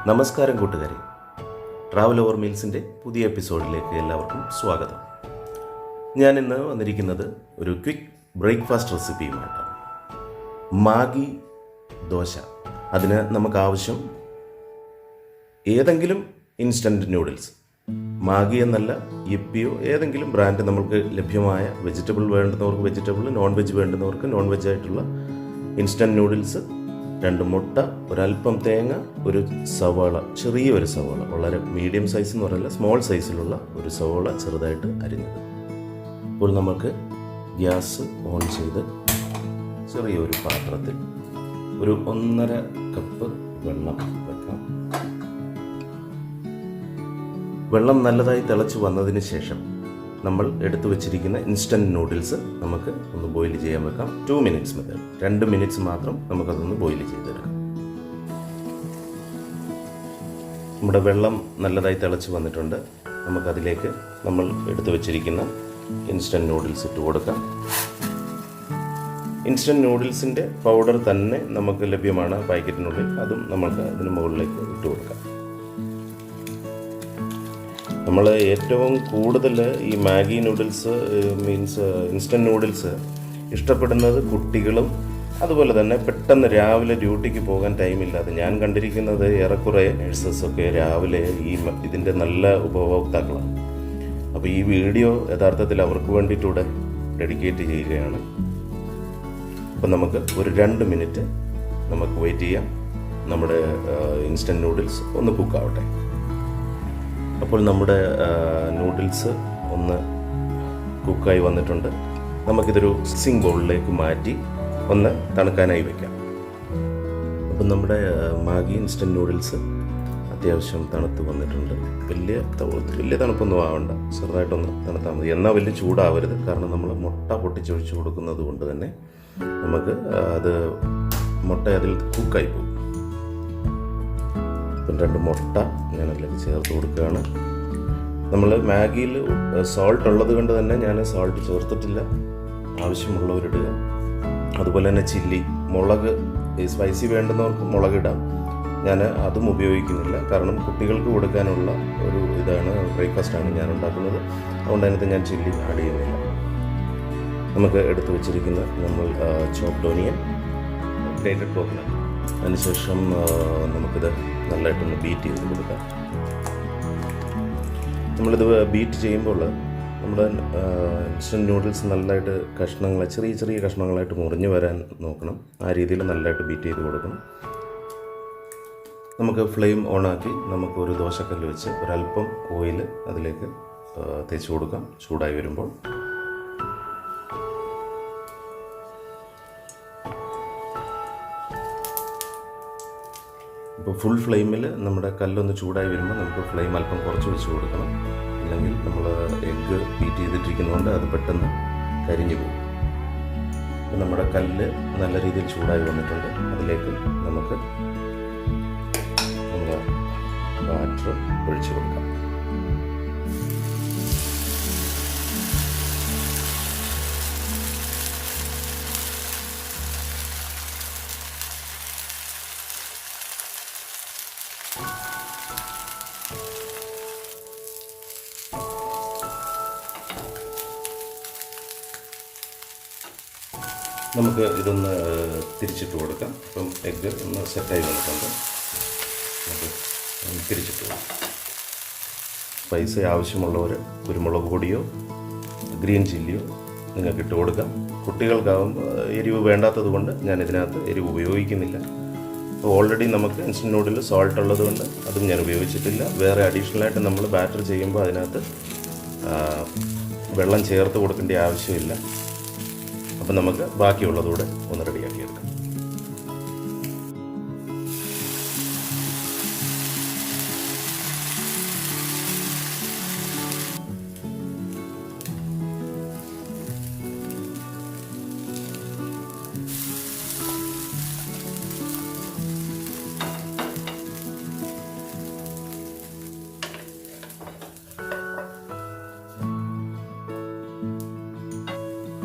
നമസ്കാരം കൂട്ടുകാരെ, travel over മീൽസിൻ്റെ പുതിയ എപ്പിസോഡിലേക്ക് എല്ലാവർക്കും സ്വാഗതം. ഞാൻ ഇന്ന് വന്നിരിക്കുന്നത് ഒരു ക്വിക്ക് ബ്രേക്ക്ഫാസ്റ്റ് റെസിപ്പിയുമായിട്ടാണ്. മാഗി ദോശ. അതിന് നമുക്ക് ആവശ്യം ഏതെങ്കിലും ഇൻസ്റ്റൻറ്റ് നൂഡിൽസ്, മാഗി എന്നല്ല, യിപ്പിയോ ഏതെങ്കിലും ബ്രാൻഡ് നമുക്ക് ലഭ്യമായ. വെജിറ്റബിൾ വേണ്ടുന്നവർക്ക് വെജിറ്റബിൾ, നോൺ വെജ് വേണ്ടുന്നവർക്ക് നോൺ വെജ് ആയിട്ടുള്ള ഇൻസ്റ്റൻറ്റ് നൂഡിൽസ്, 2 മുട്ട, ഒരല്പം തേങ്ങ, ഒരു സവാള, ചെറിയൊരു സവാള, വളരെ മീഡിയം സൈസ് എന്ന് പറയില്ല, സ്മോൾ സൈസിലുള്ള ഒരു സവാള ചെറുതായിട്ട് അരിഞ്ഞത്. ഇപ്പോൾ നമുക്ക് ഗ്യാസ് ഓൺ ചെയ്ത് ചെറിയൊരു പാത്രത്തിൽ ഒരു 1.5 കപ്പ് വെള്ളം വെക്കാം. വെള്ളം നല്ലതായി തിളച്ച് വന്നതിന് ശേഷം നമ്മൾ എടുത്തു വെച്ചിരിക്കുന്ന ഇൻസ്റ്റൻറ്റ് നൂഡിൽസ് നമുക്ക് ഒന്ന് ബോയിൽ ചെയ്യാൻ വെക്കാം. 2 മിനിറ്റ്സ് മതി, 2 മിനിറ്റ്സ് മാത്രം നമുക്കതൊന്ന് ബോയിൽ ചെയ്തെടുക്കാം. നമ്മുടെ വെള്ളം നല്ലതായി തിളച്ച് വന്നിട്ടുണ്ട്. നമുക്കതിലേക്ക് നമ്മൾ എടുത്തു വെച്ചിരിക്കുന്ന ഇൻസ്റ്റൻറ്റ് നൂഡിൽസ് ഇട്ട് കൊടുക്കാം. ഇൻസ്റ്റൻറ്റ് നൂഡിൽസിൻ്റെ പൗഡർ തന്നെ നമുക്ക് ലഭ്യമാണ് പാക്കറ്റിനുള്ളിൽ, അതും നമുക്ക് അതിന് മുകളിലേക്ക് ഇട്ട് കൊടുക്കാം. നമ്മൾ ഏറ്റവും കൂടുതൽ ഈ Maggi noodles means instant noodles ഇഷ്ടപ്പെടുന്നത് കുട്ടികളും, അതുപോലെ തന്നെ പെട്ടെന്ന് രാവിലെ ഡ്യൂട്ടിക്ക് പോകാൻ ടൈമില്ലാതെ, ഞാൻ കണ്ടിരിക്കുന്നത് ഏറെക്കുറെ നേഴ്സസൊക്കെ രാവിലെ ഇതിൻ്റെ നല്ല ഉപഭോക്താക്കളാണ്. അപ്പോൾ ഈ വീഡിയോ യഥാർത്ഥത്തിൽ അവർക്ക് വേണ്ടിയിട്ടൂടെ ഡെഡിക്കേറ്റ് ചെയ്യുകയാണ്. അപ്പം നമുക്ക് ഒരു 2 മിനിറ്റ് നമുക്ക് വെയിറ്റ് ചെയ്യാം. നമ്മുടെ ഇൻസ്റ്റൻറ്റ് നൂഡിൽസ് ഒന്ന് കുക്കാവട്ടെ. അപ്പോൾ നമ്മുടെ നൂഡിൽസ് ഒന്ന് കുക്കായി വന്നിട്ടുണ്ട്. നമുക്കിതൊരു മിക്സിംഗ് ബൗളിലേക്ക് മാറ്റി ഒന്ന് തണുക്കാനായി വയ്ക്കാം. അപ്പം നമ്മുടെ മാഗി ഇൻസ്റ്റൻറ്റ് നൂഡിൽസ് അത്യാവശ്യം തണുത്ത് വന്നിട്ടുണ്ട്. വലിയ തണുപ്പൊന്നും ആവണ്ട, ചെറുതായിട്ടൊന്ന് തണുത്താൽ മതി. എന്നാൽ വലിയ ചൂടാവരുത്, കാരണം നമ്മൾ മുട്ട പൊട്ടിച്ചൊഴിച്ച് കൊടുക്കുന്നത് കൊണ്ട് തന്നെ നമുക്ക് മുട്ട അതിൽ കുക്കായി പോകും. 2 മുട്ട ഞാനതിലേക്ക് ചേർത്ത് കൊടുക്കുകയാണ്. നമ്മൾ മാഗിയിൽ സോൾട്ട് ഉള്ളത് കൊണ്ട് തന്നെ ഞാൻ സോൾട്ട് ചേർത്തിട്ടില്ല, ആവശ്യമുള്ളവരിടുക. അതുപോലെ തന്നെ ചില്ലി, മുളക്, സ്പൈസി വേണ്ടുന്നവർക്ക് മുളകിടാം. ഞാൻ അതും ഉപയോഗിക്കുന്നില്ല, കാരണം കുട്ടികൾക്ക് കൊടുക്കാനുള്ള ഒരു ബ്രേക്ക്ഫാസ്റ്റാണ് ഞാൻ ഉണ്ടാക്കുന്നത്. അതുകൊണ്ട് അതിനകത്ത് ഞാൻ ചില്ലി ആഡ് ചെയ്യുന്നില്ല. നമുക്ക് എടുത്തു വെച്ചിരിക്കുന്ന നമ്മൾ ചോപ്ഡ് ഓനിയൻ, ഗ്രേറ്റഡ് കോക്കനട്ട്, അതിനുശേഷം നമുക്കിത് നല്ലതായിട്ടൊന്ന് ബീറ്റ് ചെയ്ത് കൊടുക്കാം. നമ്മളിത് ബീറ്റ് ചെയ്യുമ്പോൾ നമ്മുടെ ഇൻസ്റ്റൻറ്റ് നൂഡിൽസ് നല്ലതായിട്ട് ചെറിയ കഷ്ണങ്ങളായിട്ട് മുറിഞ്ഞു വരാൻ നോക്കണം. ആ രീതിയിൽ നല്ലതായിട്ട് ബീറ്റ് ചെയ്ത് കൊടുക്കണം. നമുക്ക് ഫ്ലെയിം ഓണാക്കി നമുക്കൊരു ദോശക്കല്ല് വെച്ച് ഒരല്പം ഓയിൽ അതിലേക്ക് തേച്ച് കൊടുക്കാം. ചൂടായി വരുമ്പോൾ ഇപ്പോൾ ഫുൾ ഫ്ലെയിമിൽ നമ്മുടെ കല്ലൊന്ന് ചൂടായി വരുമ്പോൾ നമുക്ക് ഫ്ലെയിം അല്പം കുറച്ച് വെച്ച് കൊടുക്കണം. അല്ലെങ്കിൽ നമ്മൾ എഗ്ഗ് ബീറ്റ് ചെയ്തിട്ടിരിക്കുന്നതുകൊണ്ട് അത് പെട്ടെന്ന് കരിഞ്ഞു പോകും. അപ്പോൾ നമ്മുടെ കല്ല് നല്ല രീതിയിൽ ചൂടായി വന്നിട്ടുണ്ട്. അതിലേക്ക് നമുക്ക് നമ്മൾ ബാറ്റർ ഒഴിച്ച് കൊടുക്കാം. നമുക്ക് ഇതൊന്ന് തിരിച്ചിട്ട് കൊടുക്കാം. ഇപ്പം എഗ്ഗ് ഒന്ന് സെറ്റായി വന്നിട്ടുണ്ട്. നമുക്ക് തിരിച്ചിട്ട് കൊടുക്കാം. സ്പൈസ് ആവശ്യമുള്ളവർ കുരുമുളക് പൊടിയോ ഗ്രീൻ ചില്ലിയോ നിങ്ങൾക്ക് ഇട്ട് കൊടുക്കാം. കുട്ടികൾക്കാവുമ്പോൾ എരിവ് വേണ്ടാത്തത് കൊണ്ട് ഞാൻ ഇതിനകത്ത് എരിവ് ഉപയോഗിക്കുന്നില്ല. ഓൾറെഡി നമുക്ക് ഇൻസ്റ്റൻറ്റ് നൂഡിൽ സോൾട്ട് ഉള്ളത് കൊണ്ട് അതും ഞാൻ ഉപയോഗിച്ചിട്ടില്ല. വേറെ അഡീഷണലായിട്ട് നമ്മൾ ബാറ്റർ ചെയ്യുമ്പോൾ അതിനകത്ത് വെള്ളം ചേർത്ത് കൊടുക്കേണ്ട ആവശ്യമില്ല. അപ്പം നമുക്ക് ബാക്കിയുള്ളതൂടെ ഒന്ന് റെഡിയാക്കിയെടുക്കാം.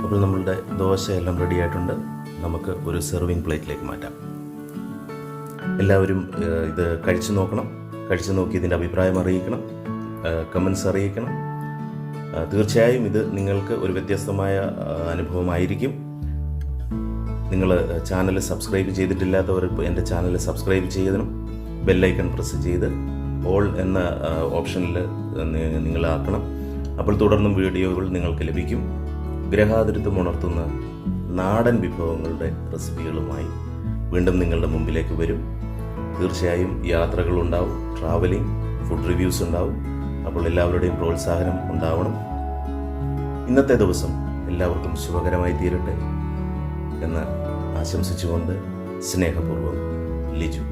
അപ്പോൾ നമ്മളുടെ ദോശ എല്ലാം റെഡി ആയിട്ടുണ്ട്. നമുക്ക് ഒരു സെർവിങ് പ്ലേറ്റിലേക്ക് മാറ്റാം. എല്ലാവരും ഇത് കഴിച്ചു നോക്കണം. കഴിച്ചു നോക്കി ഇതിൻ്റെ അഭിപ്രായം അറിയിക്കണം, കമൻസ് അറിയിക്കണം. തീർച്ചയായും ഇത് നിങ്ങൾക്ക് ഒരു വ്യത്യസ്തമായ അനുഭവമായിരിക്കും. നിങ്ങൾ ചാനൽ സബ്സ്ക്രൈബ് ചെയ്തിട്ടില്ലാത്തവർ എൻ്റെ ചാനൽ സബ്സ്ക്രൈബ് ചെയ്യണം. ബെല്ലൈക്കൺ പ്രസ് ചെയ്ത് ഓൾ എന്ന ഓപ്ഷനിൽ നിങ്ങളാക്കണം. അപ്പോൾ തുടർന്നും വീഡിയോകൾ നിങ്ങൾക്ക് ലഭിക്കും. ഗ്രഹാതിരിത്വം ഉണർത്തുന്ന നാടൻ വിഭവങ്ങളുടെ റെസിപ്പികളുമായി വീണ്ടും നിങ്ങളുടെ മുമ്പിലേക്ക് വരും. തീർച്ചയായും യാത്രകളുണ്ടാവും, ട്രാവലിംഗ്, ഫുഡ് റിവ്യൂസ് ഉണ്ടാവും. അപ്പോൾ എല്ലാവരുടെയും പ്രോത്സാഹനം ഉണ്ടാവണം. ഇന്നത്തെ ദിവസം എല്ലാവർക്കും ശുഭകരമായി തീരട്ടെ എന്ന് ആശംസിച്ചുകൊണ്ട് സ്നേഹപൂർവ്വം ലിജു.